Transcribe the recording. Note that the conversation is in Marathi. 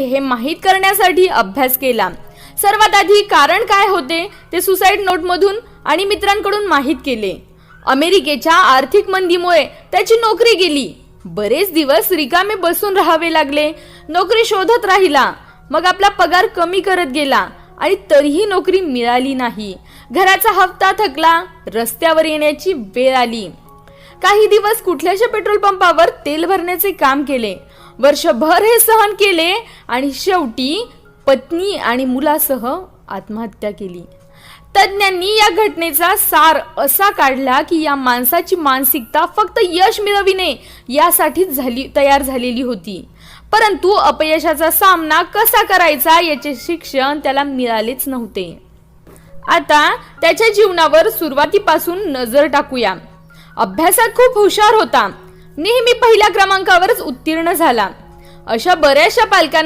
हे माहीत करण्यासाठी अभ्यास केला। सर्वात आधी कारण काय होते ते सुसाईड नोटमधून आणि मित्रांकडून माहीत केले। अमेरिकेच्या आर्थिक मंदीमुळे त्याची नोकरी गेली। बरेच दिवस रिकामे बसून राहावे लागले। नोकरी शोधत राहिला, मग आपला पगार कमी करत गेला आणि तरीही नोकरी मिळाली नाही। घराचा हप्ता थकला, रस्त्यावर येण्याची वेळ आली। काही दिवस कुठल्याशा पेट्रोल पंपावर तेल भरण्याचे काम केले। वर्षभर हे सहन केले आणि शेवटी पत्नी आणि मुलासह आत्महत्या केली। तज्ञांनी या घटनेचा सार असा काढला की या माणसाची मानसिकता फक्त यश मिळविणे यासाठीच तयार झालेली होती, परंतु अपयशाचा सामना कसा करायचा याचे शिक्षण त्याला मिळालेच नव्हते। आता त्याच्या जीवनावर सुरुवातीपासून नजर टाकूया। अभ्यासात खूप हुशार होता, नेहमी पहिल्या क्रमांकावरच उत्तीर्ण झाला। अशा बऱ्याचशा पालकांना